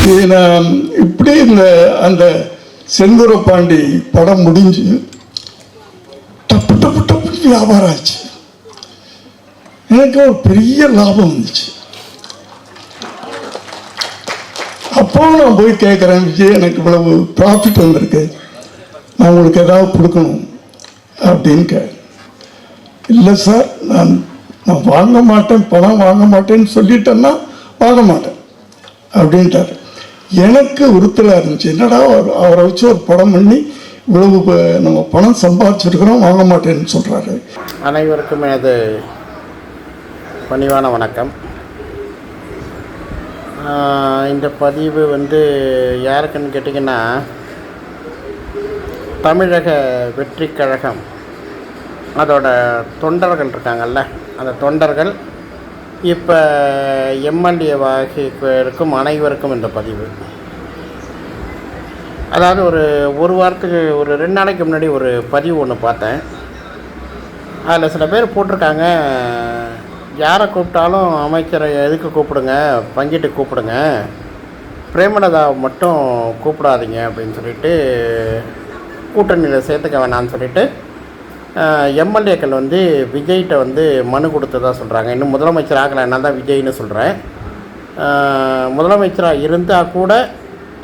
நான் இப்படி அந்த செந்தூர பாண்டி படம் முடிஞ்சு டப்பு டப்பு டப்பு வியாபாரம் ஆச்சு. எனக்கு ஒரு பெரிய லாபம் வந்துச்சு. அப்போ நான் போய் கேட்குறேன், விஜய் எனக்கு இவ்வளவு ப்ராஃபிட் வந்திருக்கு, நான் உங்களுக்கு ஏதாவது கொடுக்கணும் அப்படின்னு இல்லை சார், நான் வாங்க மாட்டேன், பணம் வாங்க மாட்டேன்னு சொல்லிட்டேன்னா வாங்க மாட்டேன் அப்படின்ட்டார். எனக்கு உறுத்தலாக இருந்துச்சு, என்னடா அவரை வச்சு ஒரு படம் பண்ணி இவ்வளவு நம்ம பணம் சம்பாதிச்சிருக்கிறோம், வாங்க மாட்டேன்னு சொல்கிறாரு. அனைவருக்கும் எனது பணிவான வணக்கம். இந்த பதிவு யாருக்குன்னு கேட்டிங்கன்னா, தமிழக வெற்றி கழகம் அதோட தொண்டர்கள் இருக்காங்கல்ல, அந்த தொண்டர்கள் இப்போ எம்எல்ஏவாகி இருக்கும் அனைவருக்கும் இந்த பதிவு. அதாவது ஒரு வாரத்துக்கு ஒரு 2 நாளைக்கு முன்னாடி ஒரு பதிவு ஒன்று பார்த்தேன். அதில் சில பேர் போட்டிருக்காங்க, யாரை கூப்பிட்டாலும் அமைச்சரை எதுக்கு கூப்பிடுங்க, பங்கிட்டு கூப்பிடுங்க, பிரேமலதாவை மட்டும் கூப்பிடாதீங்க அப்படின்னு சொல்லிட்டு, கூட்டணியில் சேர்த்துக்க வேணான்னு சொல்லிட்டு எம்எல்ஏக்கள் விஜய்கிட்ட மனு கொடுத்ததாக சொல்கிறாங்க. இன்னும் முதலமைச்சர் ஆகலை, நான் தான் விஜய்னு சொல்கிறேன். முதலமைச்சராக இருந்தால் கூட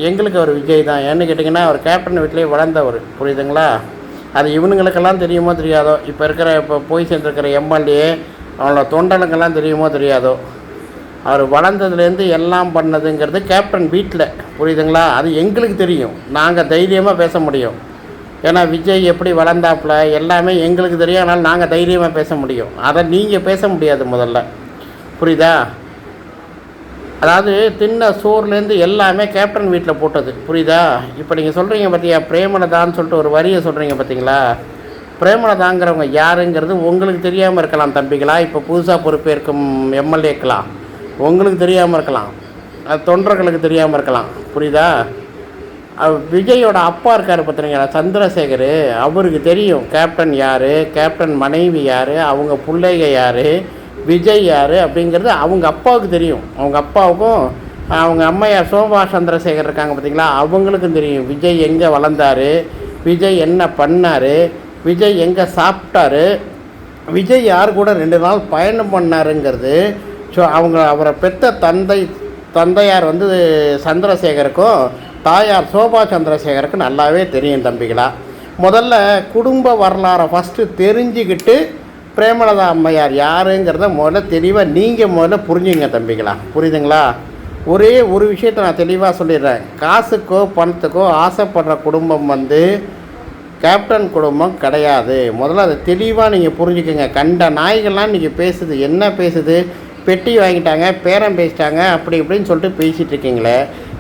எங்களுக்கு அவர் விஜய் தான். ஏன்னு கேட்டிங்கன்னா, அவர் கேப்டன் வீட்டிலே வளர்ந்தவர், புரியுதுங்களா? அது இவனுங்களுக்கெல்லாம் தெரியுமோ தெரியாதோ, இப்போ போய் சேர்ந்துருக்கிற எம்எல்ஏ அவனோட தொண்டனுங்கெல்லாம் தெரியுமோ தெரியாதோ, அவர் வளர்ந்ததுலேருந்து எல்லாம் பண்ணதுங்கிறது கேப்டன் வீட்டில், புரியுதுங்களா? அது எங்களுக்கு தெரியும், நாங்கள் தைரியமாக பேச முடியும். ஏன்னா விஜய் எப்படி வளர்ந்தாப்புல எல்லாமே எங்களுக்கு தெரியும், அதனால் நாங்கள் தைரியமாக பேச முடியும். அதை நீங்கள் பேச முடியாது முதல்ல, புரியுதா? அதாவது தின்ன சோர்லேருந்து எல்லாமே கேப்டன் வீட்டில் போட்டது, புரியுதா? இப்போ நீங்கள் சொல்கிறீங்க பார்த்தியா, பிரேமலதான்னு சொல்லிட்டு ஒரு வரியை சொல்கிறீங்க பார்த்தீங்களா? பிரேமலதாங்கிறவங்க யாருங்கிறது உங்களுக்கு தெரியாமல் இருக்கலாம் தம்பிகளா. இப்போ புதுசாக பொறுப்பேற்கும் எம்எல்ஏக்கலாம் உங்களுக்கு தெரியாமல் இருக்கலாம், அது தொண்டர்களுக்கு தெரியாமல் இருக்கலாம், புரியுதா? விஜயோட அப்பா இருக்கார் பார்த்துறீங்களா, சந்திரசேகர், அவருக்கு தெரியும் கேப்டன் யார், கேப்டன் மனைவி யார், அவங்க பிள்ளைங்க யார், விஜய் யார் அப்படிங்கிறது அவங்க அப்பாவுக்கு தெரியும். அவங்க அப்பாவுக்கும் அவங்க அம்மையார் சோபா சந்திரசேகர் இருக்காங்க பார்த்தீங்களா, அவங்களுக்கும் தெரியும் விஜய் எங்கே வளர்ந்தார், விஜய் என்ன பண்ணார், விஜய் எங்கே சாப்பிட்டாரு, விஜய் யார் கூட 2 நாள் பயணம் பண்ணாருங்கிறது. ஸோ அவரை பெற்ற தந்தையார் சந்திரசேகருக்கும் தாயார் சோபா சந்திரசேகருக்கும் நல்லாவே தெரியும் தம்பிகளா. முதல்ல குடும்ப வரலாறை ஃபஸ்ட்டு தெரிஞ்சுக்கிட்டு பிரேமலதா அம்மையார் யாருங்கிறத முதல்ல தெளிவாக நீங்கள் முதல்ல புரிஞ்சுங்க தம்பிகளா, புரியுதுங்களா? ஒரே ஒரு விஷயத்தை நான் தெளிவாக சொல்லிடுறேன், காசுக்கோ பணத்துக்கோ ஆசைப்படுற குடும்பம் கேப்டன் குடும்பம் கிடையாது. முதல்ல அதை தெளிவாக நீங்கள் புரிஞ்சுக்கோங்க. கண்ட நாய்கள்லாம் நீங்கள் பேசுது, என்ன பேசுது, பெட்டி வாங்கிட்டாங்க, பேரம் பேசிட்டாங்க, அப்படி இப்படின்னு சொல்லிட்டு பேசிகிட்டு இருக்கீங்களே.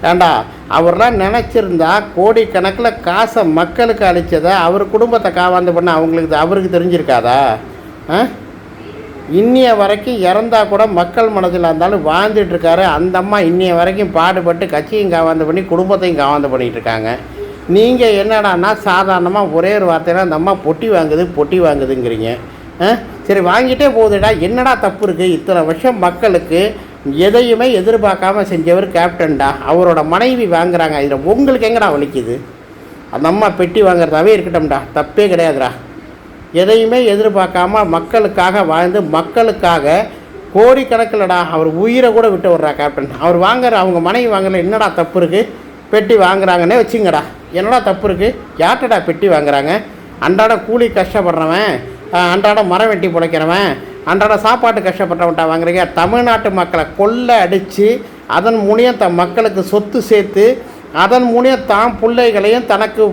ஏண்டா, அவர்லாம் நினச்சிருந்தா கோடிக்கணக்கில் காசை மக்களுக்கு அளித்ததை அவர் குடும்பத்தை காவாந்து பண்ண அவருக்கு தெரிஞ்சிருக்காதா? இன்னிய வரைக்கும் இறந்தா கூட மக்கள் மனதில் இருந்தாலும் வாழ்ந்துட்டுருக்காரு அந்த அம்மா. இன்னிய வரைக்கும் பாடுபட்டு கட்சியும் காவாந்து பண்ணி குடும்பத்தையும் காவாந்து பண்ணிகிட்டு இருக்காங்க. நீங்கள் என்னடான்னா சாதாரணமாக ஒரே ஒரு வார்த்தைனா அந்த அம்மா பொட்டி வாங்குதுங்கிறீங்க. சரி, வாங்கிட்டே போகுதுடா, என்னடா தப்பு இருக்குது? இத்தனை வருஷம் மக்களுக்கு எதையுமே எதிர்பார்க்காம செஞ்சவர் கேப்டன்டா, அவரோட மனைவி வாங்குறாங்க, இதில் உங்களுக்கு எங்கடா வலிக்குது? அந்த அம்மா பெட்டி வாங்குறதாவே இருக்கட்டும்டா, தப்பே கிடையாதுடா. எதையுமே எதிர்பார்க்காம மக்களுக்காக வாழ்ந்து மக்களுக்காக கோடிக்கணக்கில்டா, அவர் உயிரை கூட விட்டு விட்றா கேப்டன். அவர் அவங்க மனைவி வாங்குறதுல என்னடா தப்பு இருக்குது? பெட்டி வாங்குறாங்கன்னே வச்சுங்கடா, என்னடா தப்பு இருக்குது? யார்ட்டடா பெட்டி வாங்குறாங்க? அன்றாட கூலி கஷ்டப்படுறவன், அன்றாட மரம் வெட்டி பிழைக்கிறவன், அன்றாட சாப்பாட்டு கஷ்டப்படுறவன்ட்டா வாங்குறீங்க. தமிழ்நாட்டு மக்களை கொள்ளை அடித்து அதன் மூலியம் தன் மக்களுக்கு சொத்து சேர்த்து அதன் மூலியம் தான் பிள்ளைகளையும் தனக்கு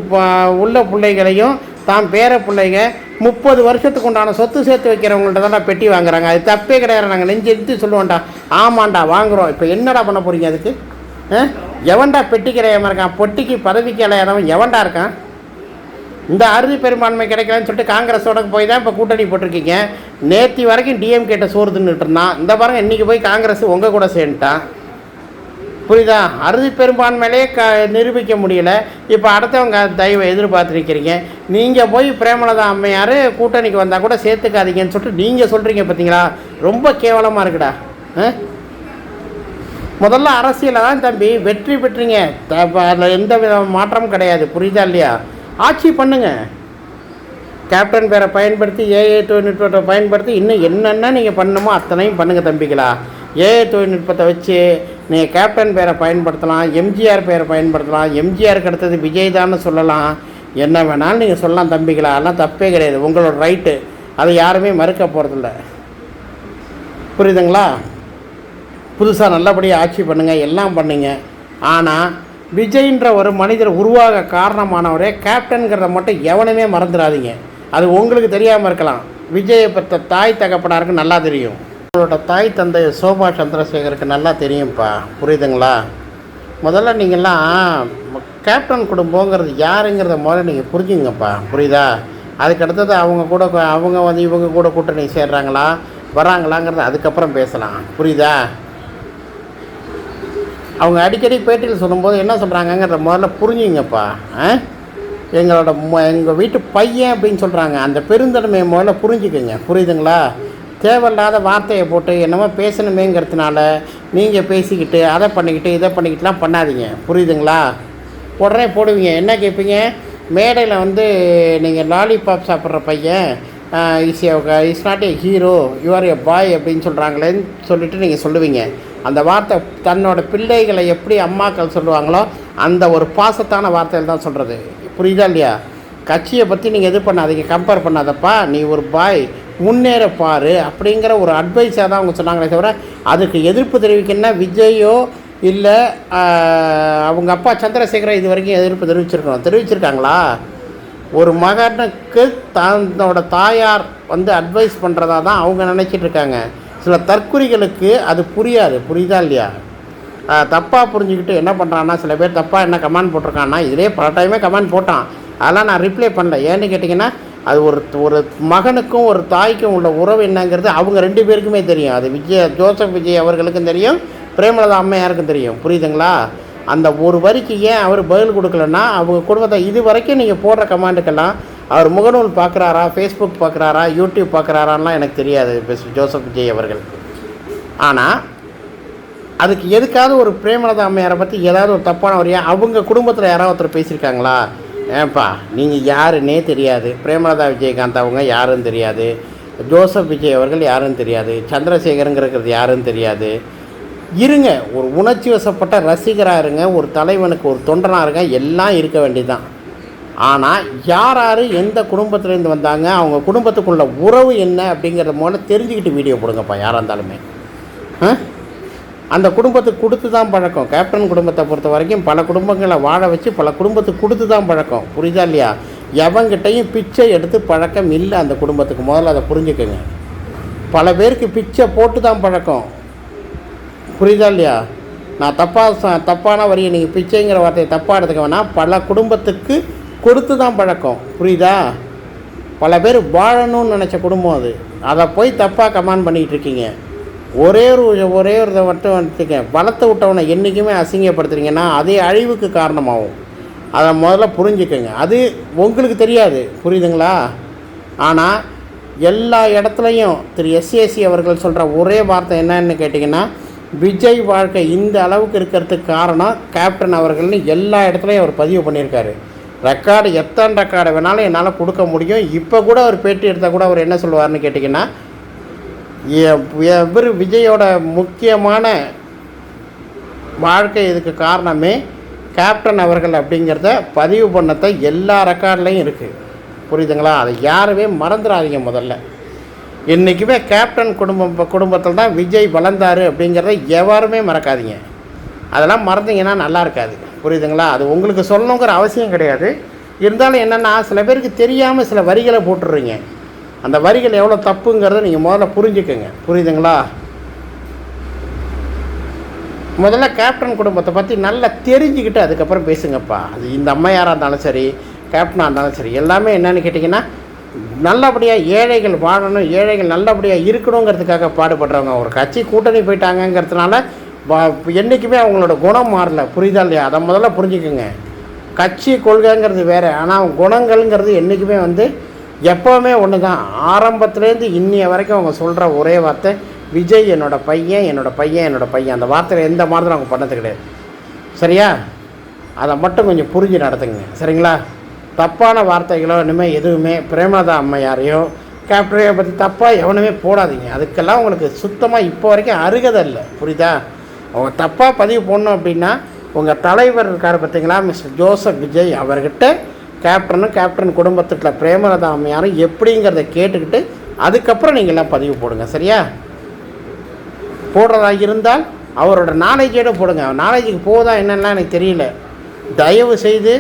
உள்ள பிள்ளைகளையும் தான் பேர பிள்ளைங்க 30 வருஷத்துக்கு உண்டான சொத்து சேர்த்து வைக்கிறவங்கள்ட்ட தான்டா பெட்டி வாங்குறாங்க. அது தப்பே கிடையாது, நாங்கள் நெஞ்சு எடுத்து சொல்லுவோம்டா, ஆமாண்டா வாங்குகிறோம். இப்போ என்னடா பண்ண போகிறீங்க அதுக்கு? எவன்டா பெட்டி கிடையாமல் இருக்கான்? பொட்டிக்கு பதவிக்கு இலையாதவன் எவன்டா இருக்கான்? இந்த அறுதி பெரும்பான்மை கிடைக்கலன்னு சொல்லிட்டு காங்கிரஸோட போய் தான் இப்போ கூட்டணி போட்டிருக்கீங்க. நேற்று வரைக்கும் டிஎம்கேட்ட சோறு தின்னுட்டு இருந்தான், இந்த பாருங்க இன்றைக்கி போய் காங்கிரஸ் உங்கள் கூட சேர்ந்துட்டான். புரியுதா? அறுதி பெரும்பான்மையிலே நிரூபிக்க முடியல. இப்போ அடுத்தவங்க தயவை எதிர்பார்த்துருக்கிறீங்க. நீங்கள் போய் பிரேமலதா அம்மையார் கூட்டணிக்கு வந்தால் கூட சேர்த்துக்காதீங்கன்னு சொல்லிட்டு நீங்கள் சொல்கிறீங்க பார்த்தீங்களா? ரொம்ப கேவலமாக இருக்குடா. முதல்ல அரசியலில் தான் தம்பி வெற்றி பெற்றீங்க. அதில் எந்த வித மாற்றமும் கிடையாது. புரியுதா இல்லையா? ஆட்சி பண்ணுங்க. கேப்டன் பேரை பயன்படுத்தி ஏஐ தொழில்நுட்பத்தை பயன்படுத்தி இன்னும் என்னென்ன நீங்கள் பண்ணணுமோ அத்தனையும் பண்ணுங்கள் தம்பிகளா. ஏஐ தொழில்நுட்பத்தை வச்சு நீங்கள் கேப்டன் பேரை பயன்படுத்தலாம், எம்ஜிஆர் பேரை பயன்படுத்தலாம், எம்ஜிஆருக்கு அடுத்தது விஜய் தான் சொல்லலாம், என்ன வேணாலும் நீங்கள் சொல்லலாம் தம்பிகளா. அதெல்லாம் தப்பே கிடையாது, உங்களோட ரைட்டு. அதை யாருமே மறுக்க போகிறதில்ல. புரியுதுங்களா? புதுசாக நல்லபடியாக ஆட்சி பண்ணுங்கள், எல்லாம் பண்ணுங்க. ஆனால் விஜய்ன்ற ஒரு மனிதர் உருவாக காரணமானவரே கேப்டனுங்கிறத மட்டும் எவனுமே மறந்துடாதீங்க. அது உங்களுக்கு தெரியாமல் இருக்கலாம். விஜயை பெற்ற தாய் தகப்பனாருக்கு நல்லா தெரியும். உங்களோட தாய் தந்தை சோபா சந்திரசேகருக்கு நல்லா தெரியும்ப்பா. புரியுதுங்களா? முதல்ல நீங்கள்லாம் கேப்டன் குடும்பங்கிறது யாருங்கிறத முதல்ல நீங்கள் புரிஞ்சுங்கப்பா. புரியுதா? அதுக்கடுத்தது அவங்க வந்து இவங்க கூட கூட்டணி சேர்றாங்களா வராங்களாங்கிறத அதுக்கப்புறம் பேசலாம். புரியுதா? அவங்க அடிக்கடி பேட்டியில் சொல்லும்போது என்ன சொல்கிறாங்கங்கிறத முதல்ல புரிஞ்சுங்கப்பா. எங்கள் வீட்டு பையன் அப்படின்னு சொல்கிறாங்க. அந்த பெருந்தன்மையை முதல்ல புரிஞ்சுக்குங்க. புரியுதுங்களா? தேவையில்லாத வார்த்தையை போட்டு என்னமோ பேசணுமேங்கிறதுனால நீங்கள் பேசிக்கிட்டு அதை பண்ணிக்கிட்டு இதை பண்ணிக்கிட்டுலாம் பண்ணாதீங்க. புரியுதுங்களா? உடனே போடுவீங்க. என்ன கேட்பீங்க? மேடையில் வந்து நீங்கள் லாலிபாப் சாப்பிட்ற பையன் is not a hero, you are a boy அப்படின்னு சொல்கிறாங்களேன்னு சொல்லிவிட்டு நீங்கள் சொல்லுவீங்க. அந்த வார்த்தை தன்னோட பிள்ளைகளை எப்படி அம்மாக்கள் சொல்லுவாங்களோ அந்த ஒரு பாசத்தான வார்த்தையில் தான் சொல்கிறது. புரியுதா இல்லையா? கட்சியை பற்றி நீங்கள் எது பண்ணாதீங்க, கம்பேர் பண்ணாதப்பா, நீ ஒரு பாய், முன்னேற பாரு அப்படிங்கிற ஒரு அட்வைஸாக தான் அவங்க சொன்னாங்களே தவிர அதுக்கு எதிர்ப்பு தெரிவிக்கணும்னா விஜயோ இல்லை அவங்க அப்பா சந்திரசேகரோ இது வரைக்கும் எதிர்ப்பு தெரிவிச்சிருக்காங்களா? ஒரு மகனுக்கு தன்னோட தாயார் வந்து அட்வைஸ் பண்ணுறதா தான் அவங்க நினச்சிட்டு இருக்காங்க. சில தற்குறிகளுக்கு அது புரியாது. புரியுதா இல்லையா? தப்பாக புரிஞ்சுக்கிட்டு என்ன பண்ணுறான்னா, சில பேர் தப்பாக என்ன கமெண்ட் போட்டிருக்கான்னா, இதிலே பல டைமே கமெண்ட் போட்டான், அதெல்லாம் நான் ரிப்ளை பண்ணல. ஏன்னு கேட்டிங்கன்னா அது ஒரு மகனுக்கும் ஒரு தாய்க்கும் உள்ள உறவு என்னங்கிறது அவங்க ரெண்டு பேருக்குமே தெரியும். அது ஜோசப் விஜய் அவர்களுக்கும் தெரியும், பிரேமலதா அம்மையாருக்கும் தெரியும். புரியுதுங்களா? அந்த ஒரு வரிக்கு ஏன் அவர் பதில் கொடுக்கலன்னா அவங்க குடும்பத்தை இது வரைக்கும் நீங்கள் போடுற கமெண்ட்டுக்கெல்லாம் அவர் முகநூல் பார்க்குறாரா, ஃபேஸ்புக் பார்க்குறாரா, யூடியூப் பார்க்குறாரான்லாம் எனக்கு தெரியாது ஜோசப் விஜய் அவர்கள். ஆனால் அதுக்கு எதுக்காவது ஒரு பிரேமலதா அம்மையாரை பற்றி ஏதாவது ஒரு தப்பான வரையா அவங்க குடும்பத்தில் யாராவது ஒருத்தர் பேசியிருக்காங்களா? ஏன்ப்பா நீங்கள் யாருன்னே தெரியாது. பிரேமலதா விஜயகாந்த் அவங்க யாருன்னு தெரியாது, ஜோசப் விஜய் அவர்கள் யாருன்னு தெரியாது, சந்திரசேகருங்கிறது யாருன்னு தெரியாது. இருங்க, ஒரு உணர்ச்சி வசப்பட்ட ரசிகராக இருங்க, ஒரு தலைவனுக்கு ஒரு தொண்டனாக இருங்க, எல்லாம் இருக்க வேண்டியதுதான். ஆனால் யார் எந்த குடும்பத்துலேருந்து வந்தாங்க, அவங்க குடும்பத்துக்குள்ள உறவு என்ன அப்படிங்கிறத முதல்ல தெரிஞ்சுக்கிட்டு வீடியோ போடுங்கப்பா. யாராக இருந்தாலுமே அந்த குடும்பத்துக்கு கொடுத்து தான் பழக்கம். கேப்டன் குடும்பத்தை பொறுத்த வரைக்கும் பல குடும்பங்களை வாழ வச்சு பல குடும்பத்துக்கு கொடுத்து தான் பழக்கம். புரியுதா இல்லையா? எவங்கிட்டையும் பிச்சை எடுத்து பழக்கம் இல்லை அந்த குடும்பத்துக்கு. முதல்ல அதை புரிஞ்சுக்கோங்க. பல பேருக்கு பிச்சை போட்டு தான் பழக்கம். புரியுதா இல்லையா? நான் தப்பான வரியை நீங்கள் பிச்சைங்கிற வார்த்தையை தப்பாக எடுத்துக்க வேணாம். பல குடும்பத்துக்கு கொடுத்து தான் பழக்கம். புரியுதா? பல பேர் வாழணும்னு நினச்ச குடும்பம் அது. அதை போய் தப்பாக கமெண்ட் பண்ணிக்கிட்டு இருக்கீங்க. ஒரே ஒரு இதை மட்டும் வந்துட்டுங்க, வளர்த்து விட்டவனை என்றைக்குமே அசிங்கப்படுத்துறீங்கன்னா அதே அழிவுக்கு காரணமாகும். அதை முதல்ல புரிஞ்சுக்கோங்க. அது உங்களுக்கு தெரியாது. புரியுதுங்களா? ஆனால் எல்லா இடத்துலையும் திரு எஸ்ஏசி அவர்கள் சொல்கிற ஒரே வார்த்தை என்னன்னு கேட்டிங்கன்னா, விஜய் வாழ்க்கை இந்த அளவுக்கு இருக்கிறதுக்கு காரணம் கேப்டன் அவர்கள்னு எல்லா இடத்துலையும் அவர் பதிவு பண்ணியிருக்காரு. ரெக்கார்டு எத்தனை ரெக்கார்டு வேணாலும் என்னால் கொடுக்க முடியும். இப்போ கூட அவர் பேட்டி எடுத்தால் கூட அவர் என்ன சொல்லுவார்னு கேட்டிங்கன்னா, இவர் விஜயோட முக்கியமான வாழ்க்கை இதுக்கு காரணமே கேப்டன் அவர்கள் அப்படிங்கிறத பதிவு பண்ணத்தை எல்லா ரெக்கார்ட்லேயும் இருக்குது. புரியுதுங்களா? அதை யாருமே மறந்துடாதீங்க. முதல்ல என்றைக்குமே கேப்டன் குடும்பத்தில் தான் விஜய் வளர்ந்தார் அப்படிங்கிறத எவருமே மறக்காதீங்க. அதெல்லாம் மறந்தீங்கன்னா நல்லா இருக்காது. புரியுதுங்களா? அது உங்களுக்கு சொல்லணுங்கிற அவசியம் கிடையாது. இருந்தாலும் என்னென்னா, சில பேருக்கு தெரியாமல் சில வரிகளை போட்டுடுறீங்க. அந்த வரிகள் எவ்வளோ தப்புங்கிறத நீங்கள் முதல்ல புரிஞ்சுக்கோங்க. புரியுதுங்களா? முதல்ல கேப்டன் குடும்பத்தை பற்றி நல்லா தெரிஞ்சுக்கிட்டு அதுக்கப்புறம் பேசுங்கப்பா. அது இந்த அம்மையாராக இருந்தாலும் சரி, கேப்டனாக இருந்தாலும் சரி, எல்லாமே என்னென்னு கேட்டிங்கன்னா, நல்லபடியாக ஏழைகள் வாழணும், ஏழைகள் நல்லபடியாக இருக்கணுங்கிறதுக்காக பாடுபடுறவங்க. ஒரு கட்சி கூட்டணி போயிட்டாங்கங்கிறதுனால என்றைக்குமே அவங்களோட குணம் மாறல. புரியுதா இல்லையா? அதை முதல்ல புரிஞ்சுக்கோங்க. கட்சி கொள்கைங்கிறது வேறு, ஆனால் குணங்கள்ங்கிறது என்றைக்குமே எப்போவுமே ஒன்று தான். ஆரம்பத்துலேருந்து இன்னைய வரைக்கும் அவங்க சொல்கிற ஒரே வார்த்தை, விஜய் என்னோட பையன் என்னோட பையன் என்னோட பையன் அந்த வார்த்தையில் எந்த மாதிரி அவங்க பண்ணது கிடையாது. சரியா? அதை மட்டும் கொஞ்சம் புரிஞ்சு நடத்துங்க. சரிங்களா? தப்பான வார்த்தைகளோ இனிமேல் எதுவுமே பிரேமலதா அம்மையாரையோ கேப்டரையோ பற்றி தப்பாக எவனுமே போடாதீங்க. அதுக்கெல்லாம் உங்களுக்கு சுத்தமாக இப்போ வரைக்கும் அருகதை இல்லை. புரியுதா? அவங்க தப்பாக பதிவு போடணும் அப்படின்னா உங்கள் தலைவர் இருக்கார் பார்த்தீங்களா, மிஸ்டர் ஜோசப் விஜய், அவர்கிட்ட கேப்டன் குடும்பத்துக்குள்ள பிரேமலதா அம்மையாரும் எப்படிங்கிறத கேட்டுக்கிட்டு அதுக்கப்புறம் நீங்கள்லாம் பதிவு போடுங்க. சரியா? போடுறதா இருந்தால் அவரோட நாலேஜோடு போடுங்க. நாலேஜுக்கு போதா என்னென்னா எனக்கு தெரியல. தயவு செய்து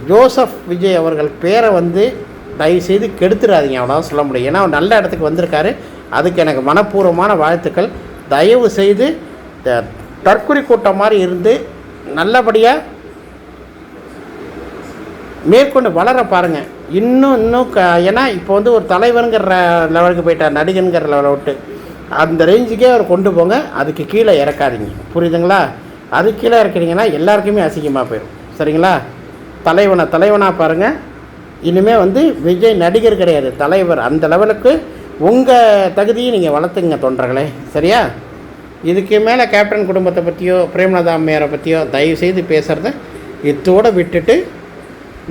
ஜோசப் விஜய் அவர்கள் பேரை தயவு செய்து கெடுத்துடாதீங்க. அவ்வளோதான் சொல்ல முடியும். ஏன்னா அவர் நல்ல இடத்துக்கு வந்திருக்காரு. அதுக்கு எனக்கு மனப்பூர்வமான வாழ்த்துக்கள். தயவு செய்து தற்குறி கூட்டம் மாதிரி இருந்து நல்லபடியாக மேற்கொண்டு வளர பாருங்கள். இன்னும் ஏன்னா இப்போ ஒரு தலைவருங்கிற லெவலுக்கு போயிட்டார், நடிகனுங்கிற லெவலை விட்டு அந்த ரேஞ்சுக்கே அவர் கொண்டு போங்க. அதுக்கு கீழே இறக்காதீங்க. புரியுதுங்களா? அதுக்கு கீழே இறக்கிறீங்கன்னா எல்லாருக்குமே அசிங்கமாக போயிடும். சரிங்களா? தலைவனாக பாருங்கள். இனிமேல் விஜய் நடிகர் கிடையாது, தலைவர். அந்த லெவலுக்கு உங்கள் தகுதியை நீங்கள் வளர்த்துங்க தொண்டர்களே. சரியா? இதுக்கு மேலே கேப்டன் குடும்பத்தை பற்றியோ பிரேமலதா அம்மையாரை பற்றியோ தயவு செய்து பேசுகிறத இத்தோடு விட்டுட்டு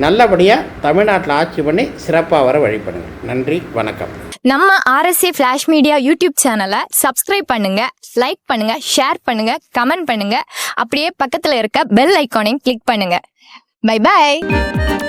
நல்லபடியாக தமிழ்நாட்டில் ஆட்சி பண்ணி சிறப்பாக வர வழி பண்ணுங்க. நன்றி, வணக்கம். நம்ம RSA ஃபிளாஷ் மீடியா யூடியூப் சேனலை சப்ஸ்கிரைப் பண்ணுங்க, லைக் பண்ணுங்க, ஷேர் பண்ணுங்க, கமெண்ட் பண்ணுங்க. அப்படியே பக்கத்தில் இருக்க பெல் ஐக்கானையும் கிளிக் பண்ணுங்க. Bye by.